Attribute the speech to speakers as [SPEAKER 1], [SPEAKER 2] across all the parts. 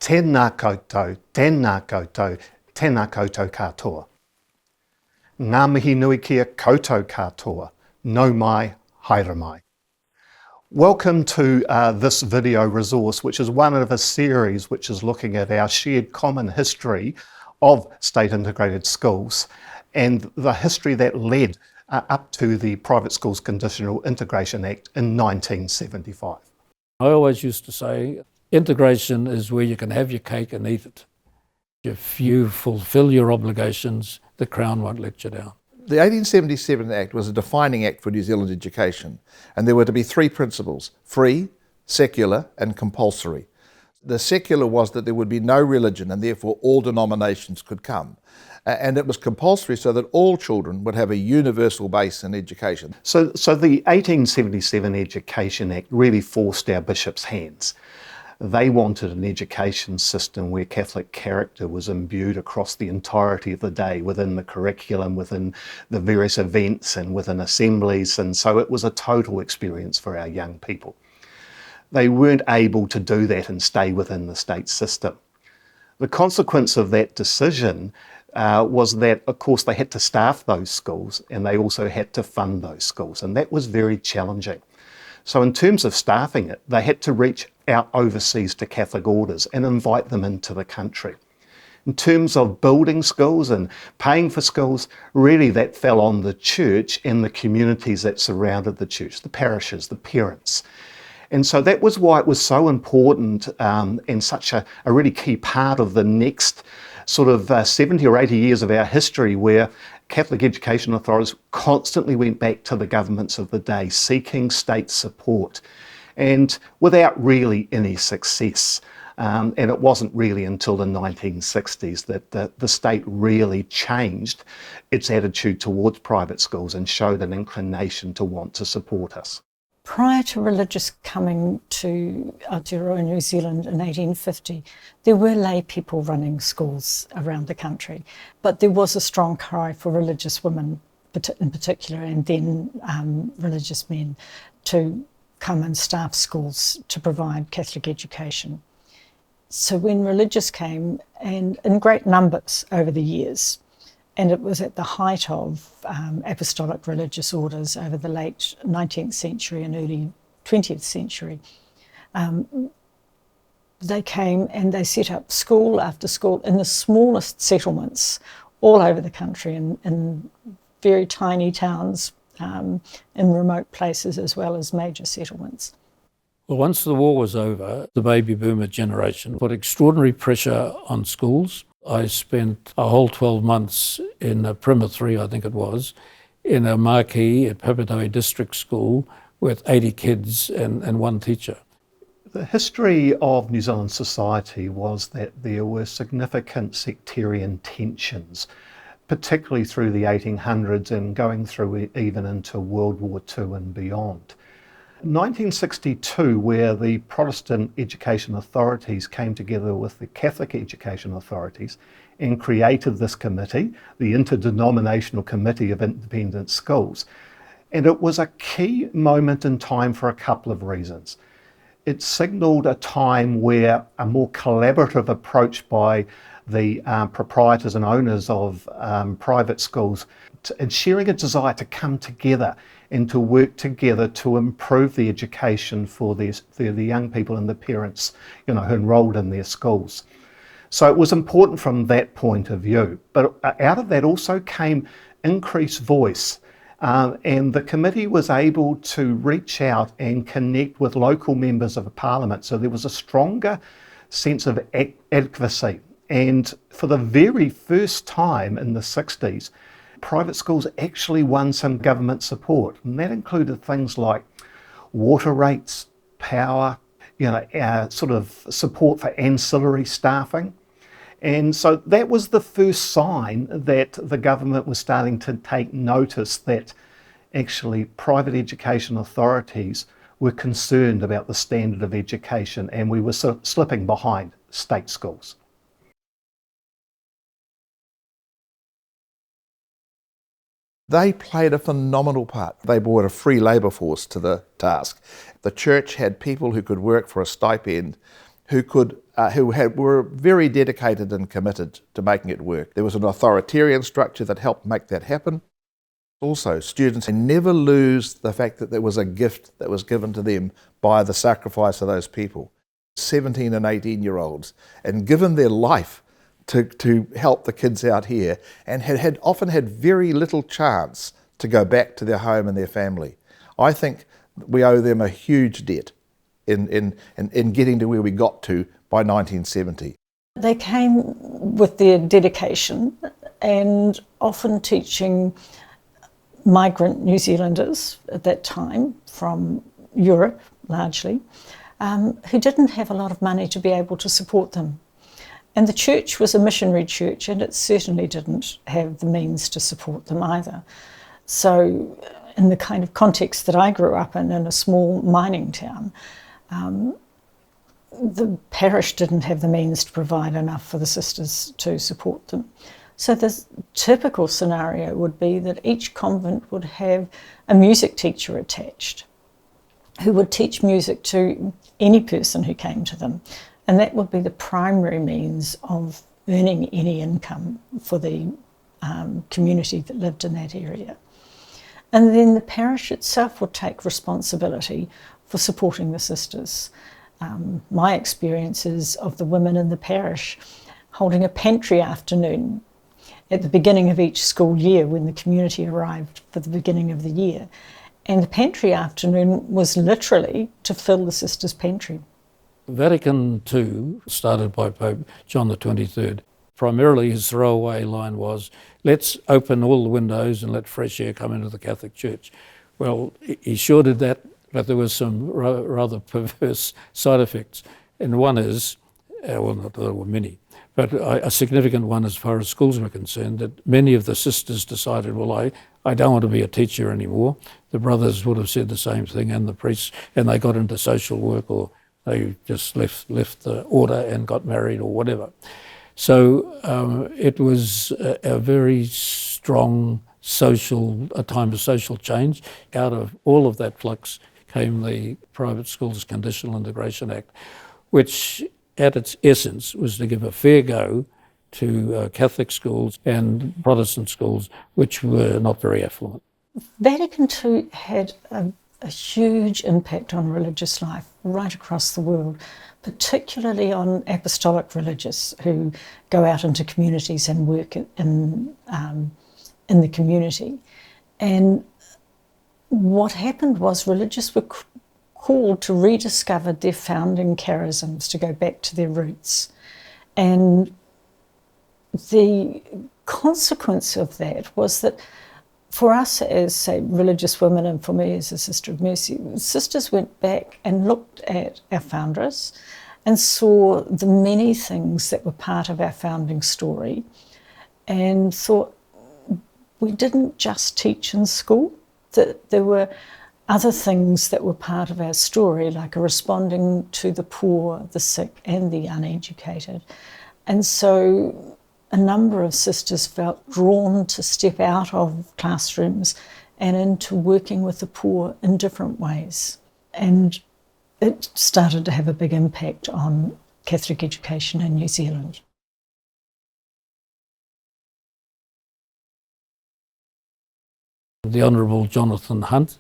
[SPEAKER 1] Tēnā koutou, tēnā koutou, tēnā koutou katoa. Ngā mihi nui kia koutou katoa, nau mai, haere mai. Welcome to this video resource, which is one of a series which is looking at our shared common history of state integrated schools and the history that led up to the Private Schools Conditional Integration Act in 1975.
[SPEAKER 2] I always used to say, integration is where you can have your cake and eat it. If you fulfil your obligations, the Crown won't let you down.
[SPEAKER 3] The 1877 Act was a defining act for New Zealand education, and there were to be three principles: free, secular and compulsory. The secular was that there would be no religion and therefore all denominations could come. And it was compulsory so that all children would have a universal base in education.
[SPEAKER 1] So the 1877 Education Act really forced our bishops' hands. They wanted an education system where Catholic character was imbued across the entirety of the day, within the curriculum, within the various events and within assemblies, and so it was a total experience for our young people. They weren't able to do that and stay within the state system. The consequence of that decision was that, of course, they had to staff those schools and they also had to fund those schools, and that was very challenging. So in terms of staffing it, they had to reach out overseas to Catholic orders and invite them into the country. In terms of building schools and paying for schools, really that fell on the church and the communities that surrounded the church, the parishes, the parents. And so that was why it was so important and such a really key part of the next sort of 70 or 80 years of our history, where Catholic education authorities constantly went back to the governments of the day seeking state support, and without really any success. And it wasn't really until the 1960s that the state really changed its attitude towards private schools and showed an inclination to want to support us.
[SPEAKER 4] Prior to religious coming to Aotearoa, New Zealand in 1850, there were lay people running schools around the country, but there was a strong cry for religious women in particular, and then religious men, to come and staff schools to provide Catholic education. So when religious came, and in great numbers over the years, and it was at the height of apostolic religious orders over the late 19th century and early 20th century. They came and they set up school after school in the smallest settlements all over the country, in very tiny towns, in remote places as well as major settlements.
[SPEAKER 2] Well, once the war was over, the baby boomer generation put extraordinary pressure on schools. I spent a whole 12 months in Prima 3, I think it was, in a marquee at Papatoetoe District School with 80 kids and one teacher.
[SPEAKER 1] The history of New Zealand society was that there were significant sectarian tensions, particularly through the 1800s and going through even into World War II and beyond. 1962, where the Protestant education authorities came together with the Catholic education authorities and created this committee, the Interdenominational Committee of Independent Schools. And it was a key moment in time for a couple of reasons. It signalled a time where a more collaborative approach by the proprietors and owners of private schools and sharing a desire to come together and to work together to improve the education for the young people and the parents, who enrolled in their schools. So it was important from that point of view. But out of that also came increased voice. And the committee was able to reach out and connect with local members of parliament. So there was a stronger sense of advocacy. And for the very first time in the 60s, private schools actually won some government support, and that included things like water rates, power, sort of support for ancillary staffing. And so that was the first sign that the government was starting to take notice that actually private education authorities were concerned about the standard of education, and we were slipping behind state schools.
[SPEAKER 3] They played a phenomenal part. They brought a free labour force to the task. The church had people who could work for a stipend, who could were very dedicated and committed to making it work. There was an authoritarian structure that helped make that happen. Also, students never lose the fact that there was a gift that was given to them by the sacrifice of those people, 17 and 18-year-olds, and given their life to help the kids out here, and had often had very little chance to go back to their home and their family. I think we owe them a huge debt in getting to where we got to by 1970.
[SPEAKER 4] They came with their dedication and often teaching migrant New Zealanders at that time from Europe largely, who didn't have a lot of money to be able to support them. And the church was a missionary church, and it certainly didn't have the means to support them either. So in the kind of context that I grew up in a small mining town, the parish didn't have the means to provide enough for the sisters to support them. So the typical scenario would be that each convent would have a music teacher attached who would teach music to any person who came to them. And that would be the primary means of earning any income for the community that lived in that area. And then the parish itself would take responsibility for supporting the sisters. My experiences of the women in the parish holding a pantry afternoon at the beginning of each school year when the community arrived for the beginning of the year. And the pantry afternoon was literally to fill the sisters' pantry.
[SPEAKER 2] Vatican II, started by Pope John the 23rd, primarily his throwaway line was, let's open all the windows and let fresh air come into the Catholic Church. Well, he sure did that, but there was some rather perverse side effects. And one is, well, not there were many, but a significant one as far as schools were concerned, that many of the sisters decided, well, I don't want to be a teacher anymore. The brothers would have said the same thing, and the priests, and they got into social work, or they just left the order and got married or whatever. So it was a very strong a time of social change. Out of all of that flux came the Private Schools Conditional Integration Act, which at its essence was to give a fair go to Catholic schools and Protestant schools, which were not very affluent.
[SPEAKER 4] Vatican II had a huge impact on religious life right across the world, particularly on apostolic religious who go out into communities and work in the community. And what happened was religious were called to rediscover their founding charisms, to go back to their roots. And the consequence of that was that for us as, say, religious women, and for me as a Sister of Mercy, sisters went back and looked at our foundress and saw the many things that were part of our founding story and thought we didn't just teach in school, that there were other things that were part of our story, like responding to the poor, the sick and the uneducated. And so a number of sisters felt drawn to step out of classrooms and into working with the poor in different ways. And it started to have a big impact on Catholic education in New Zealand.
[SPEAKER 2] The Honourable Jonathan Hunt,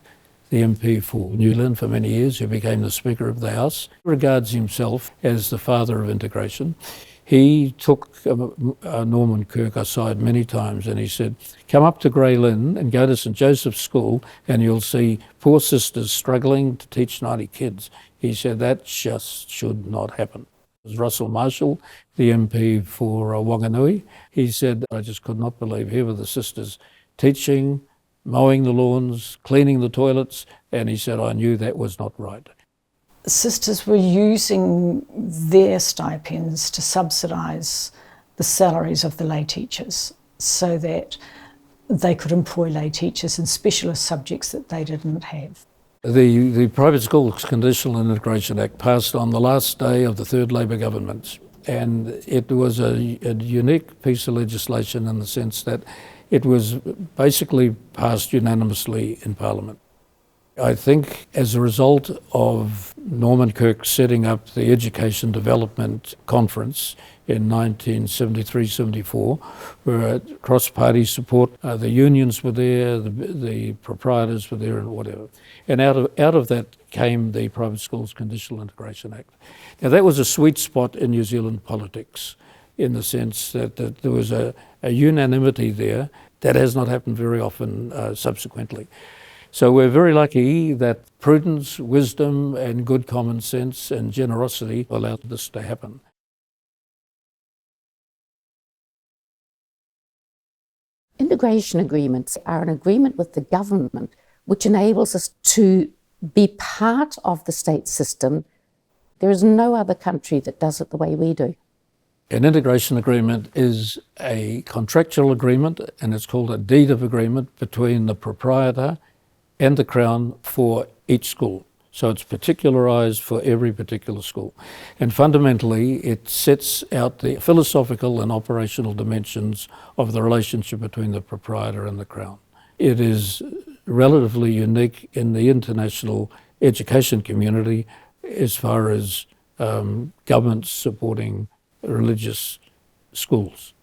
[SPEAKER 2] the MP for Newland for many years, who became the Speaker of the House, regards himself as the father of integration. He took Norman Kirk aside many times and he said, come up to Grey Lynn and go to St Joseph's School and you'll see poor sisters struggling to teach 90 kids. He said that just should not happen. It was Russell Marshall, the MP for Wanganui. He said, I just could not believe here were the sisters teaching, mowing the lawns, cleaning the toilets, and he said, I knew that was not right.
[SPEAKER 4] Sisters were using their stipends to subsidise the salaries of the lay teachers so that they could employ lay teachers in specialist subjects that they didn't have.
[SPEAKER 2] The Private Schools Conditional Integration Act passed on the last day of the third Labor government, and it was a unique piece of legislation in the sense that it was basically passed unanimously in Parliament. I think as a result of Norman Kirk setting up the Education Development Conference in 1973-74, where cross-party support, the unions were there, the proprietors were there and whatever. And out of that came the Private Schools Conditional Integration Act. Now that was a sweet spot in New Zealand politics, in the sense that there was a unanimity there that has not happened very often subsequently. So we're very lucky that prudence, wisdom and good common sense and generosity allowed this to happen.
[SPEAKER 5] Integration agreements are an agreement with the government which enables us to be part of the state system. There is no other country that does it the way we do.
[SPEAKER 2] An integration agreement is a contractual agreement, and it's called a deed of agreement between the proprietor and the Crown for each school. So it's particularised for every particular school. And fundamentally, it sets out the philosophical and operational dimensions of the relationship between the proprietor and the Crown. It is relatively unique in the international education community as far as governments supporting religious schools.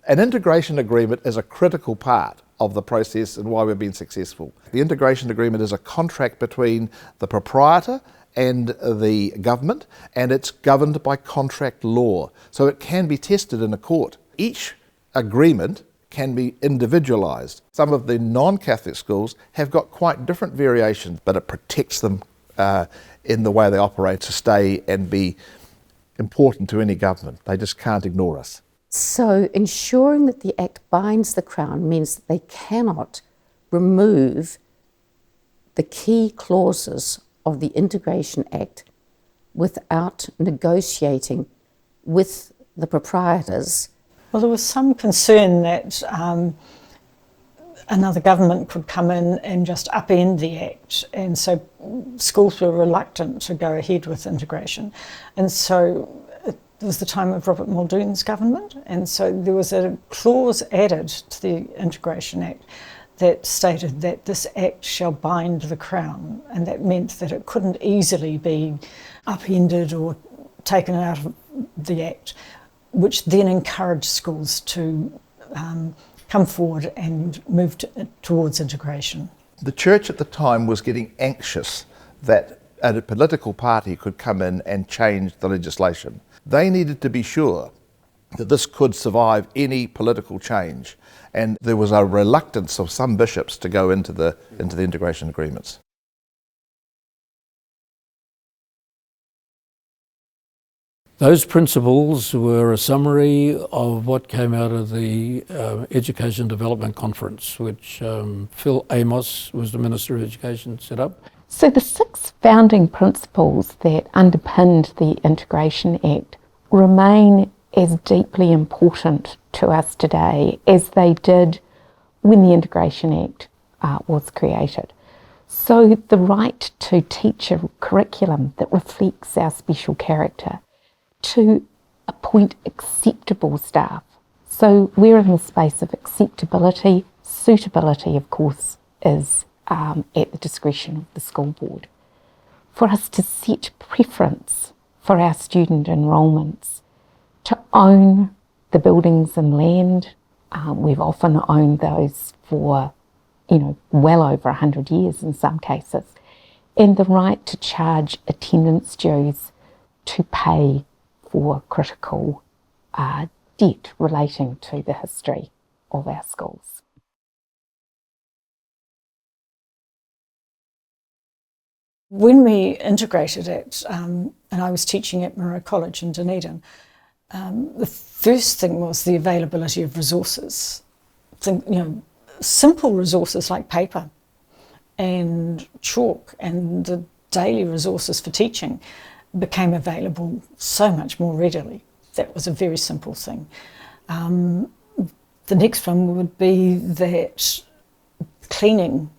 [SPEAKER 3] An integration agreement is a critical part of the process and why we've been successful. The integration agreement is a contract between the proprietor and the government, and it's governed by contract law, so it can be tested in a court. Each agreement can be individualised. Some of the non-Catholic schools have got quite different variations, but it protects them in the way they operate to stay and be important to any government. They just can't ignore us.
[SPEAKER 5] So ensuring that the Act binds the Crown means that they cannot remove the key clauses of the Integration Act without negotiating with the proprietors.
[SPEAKER 4] Well, there was some concern that another government could come in and just upend the Act, and so schools were reluctant to go ahead with integration. And so it was the time of Robert Muldoon's government, and so there was a clause added to the Integration Act that stated that this Act shall bind the Crown, and that meant that it couldn't easily be upended or taken out of the Act, which then encouraged schools to come forward and move towards integration.
[SPEAKER 3] The church at the time was getting anxious that a political party could come in and change the legislation. They needed to be sure that this could survive any political change, and there was a reluctance of some bishops to go into the integration agreements.
[SPEAKER 2] Those principles were a summary of what came out of the Education Development Conference, which Phil Amos was the Minister of Education, set up.
[SPEAKER 6] So the 6 founding principles that underpinned the Integration Act remain as deeply important to us today as they did when the Integration Act was created. So the right to teach a curriculum that reflects our special character, to appoint acceptable staff. So we're in the space of acceptability. Suitability, of course, is at the discretion of the school board. For us to set preference for our student enrolments, to own the buildings and land. We've often owned those for, well over 100 years in some cases. And the right to charge attendance dues, to pay for critical debt relating to the history of our schools.
[SPEAKER 4] When we integrated it, and I was teaching at Murray College in Dunedin, the first thing was the availability of resources. Simple resources like paper and chalk and the daily resources for teaching became available so much more readily. That was a very simple thing. The next one would be that cleaning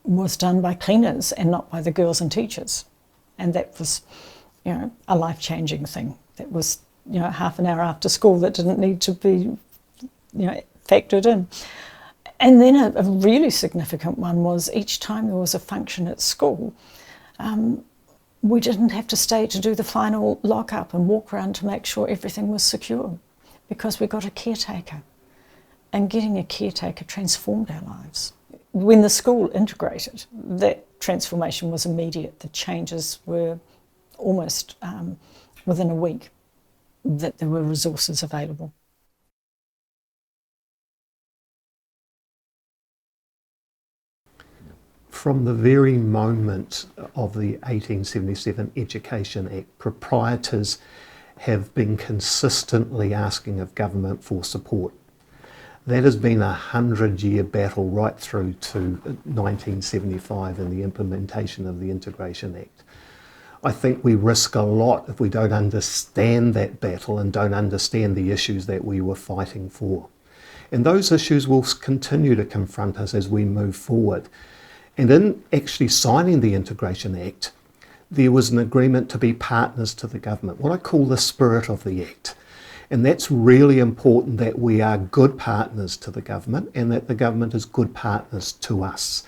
[SPEAKER 4] was done by cleaners and not by the girls and teachers. And that was, a life-changing thing. That was, half an hour after school that didn't need to be, factored in. And then a really significant one was each time there was a function at school, We didn't have to stay to do the final lock-up and walk around to make sure everything was secure because we got a caretaker. And getting a caretaker transformed our lives. When the school integrated, that transformation was immediate. The changes were almost within a week that there were resources available.
[SPEAKER 1] From the very moment of the 1877 Education Act, proprietors have been consistently asking of government for support. That has been a 100-year battle right through to 1975 and the implementation of the Integration Act. I think we risk a lot if we don't understand that battle and don't understand the issues that we were fighting for. And those issues will continue to confront us as we move forward. And in actually signing the Integration Act, there was an agreement to be partners to the government, what I call the spirit of the Act. And that's really important, that we are good partners to the government and that the government is good partners to us.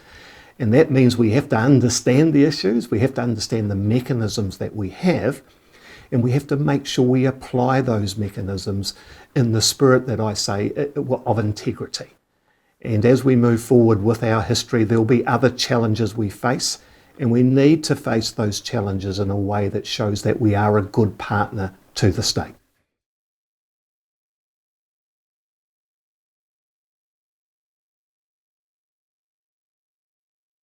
[SPEAKER 1] And that means we have to understand the issues, we have to understand the mechanisms that we have, and we have to make sure we apply those mechanisms in the spirit that I say of integrity. And as we move forward with our history, there'll be other challenges we face, and we need to face those challenges in a way that shows that we are a good partner to the state.